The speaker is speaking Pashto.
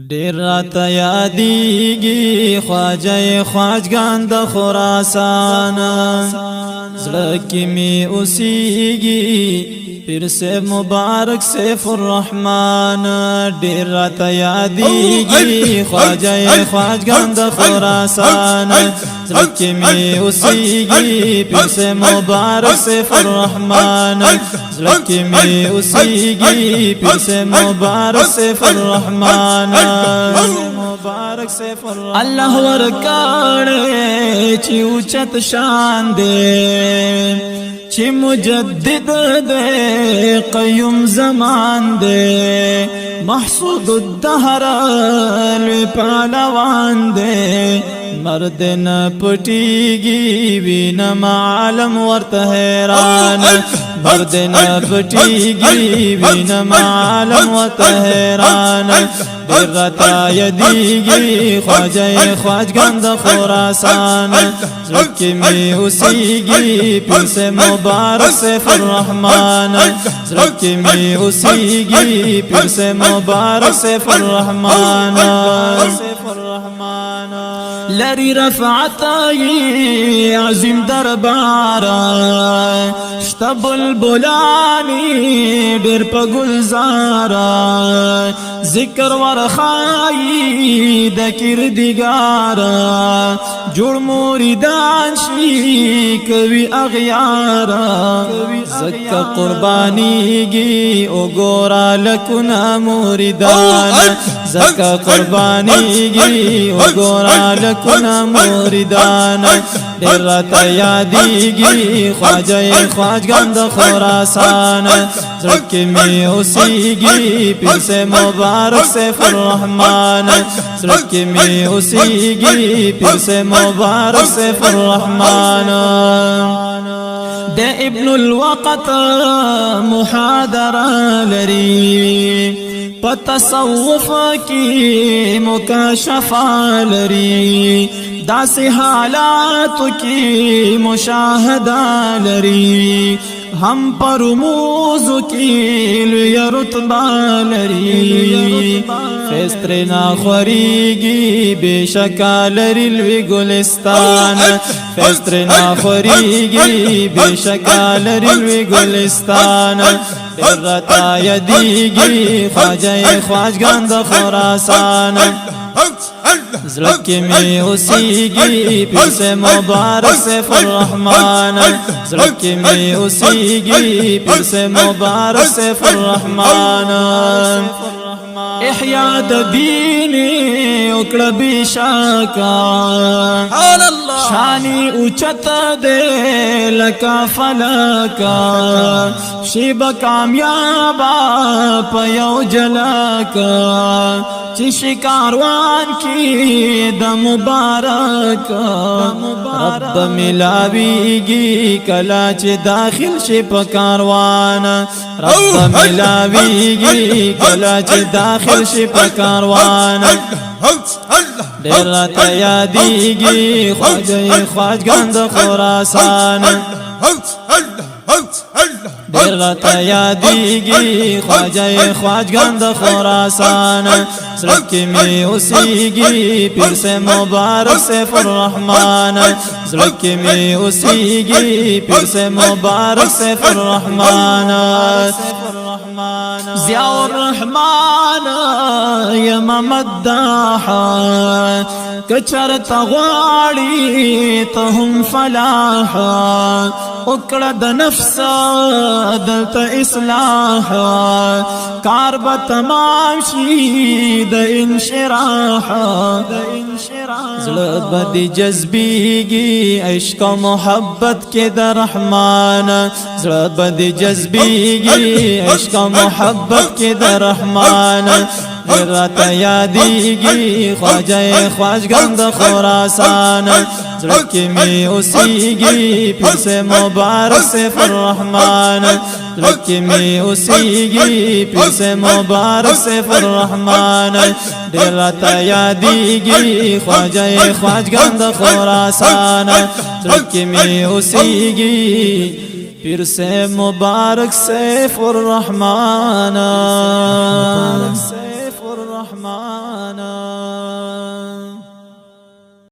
ډیر راته یادیږي خواجه خواجګان د خراسان زړه کې می اوسیږي پیر سے مبارک سیف الرحمن ډیر راته یادیږي خواجه خواجګان د خراسان زړه کې می اوسیږي پیر سے مبارک سیف الرحمن زړه کې می اوسیږي پیر سے مبارک سیف الرحمن مبارک سیف الرحمن الله ورکاړي چې اوچت شان دې چې مجدد دے قیوم زمان دے محسود الدهر لوی پهلوان دے مرد نه پټیږي وینم عالم ورته حیران مرد نه پټیږي وینم عالم ورته حیران ډیر راته یادیږي خواجه خواجګان د خراسان زړه کې می اوسیږي پیر سے مبارک سیف الرحمن زړه کې می اوسیږي پیر سے مبارک سیف الرحمن لری رفعت عظیم دربار شته بلبلانی ډیر په گلزار ذکر ورخای د کردګار جوړ مریدان شي کوي اغیار زکه قربانیږي او ګورا لکنا مریدان زکه قربانیږي او ګورا لکنا مریدان ډیر راته یادیږي خواجه خواجګان د خراسان زړه کې می اوسیږي پیر سے مبارک سیف الرحمن زړه کې می اوسیږي پیر سے مبارک سیف الرحمن د ابن الوقت محاضره لري په تصوف کې مکاشفه لري داسې حالات کې مشاهده لري هم پر موزو کی لوی رتبہ لري فسترنا خوریگی بے شکا لري لوی گلستان فسترنا خوریگی بے شکا لري لوی گلستان ډیر راته یادیږي خواجه خواجګان د خراسان زړه کې می اوسیږي پیر سے مبارک سیف الرحمن زړه کې می اوسیږي پیر سے مبارک سیف الرحمن احیا د دین وکړه بشاکا شانی اوچت دے لکا فلکا شیب کامیابا پیو جلکا چش کاروان کی د مبارک رب ملاویگی کلا چه داخل شی پا کاروان رب ملاویگی کلا چه داخل شی پا کاروان ډیر راته یادیږي خواجه خواجګان د خراسان ډیر راته یادیږي خواجه خواجګان د خراسان زړه کې می اوسیږي پیر سے مبارک سیف الرحمن زړه کې می اوسیږي پیر سے مبارک سیف الرحمن ضیاء الرحمن یم مداحا کچر تغواړي ته هم فلاح وکړه د نفس دلته اصلاح کار به تمام شي د انشراح زړه به دې جذبېږي عشق او محبت کې د رحمان زړه به دې جذبېږي عشق او محبت کې د رحمان راته یادیږي خواجه خواجګان د خراسان زړه کې می اوسیږي پیر سے مبارک سیف الرحمن زړه کې می اوسیږي پیر سے مبارک سیف الرحمن ډیر راته یادیږي خواجه خواجګان د خراسان زړه کې می اوسیږي پیر سے مبارک سیف الرحمن رحمانا.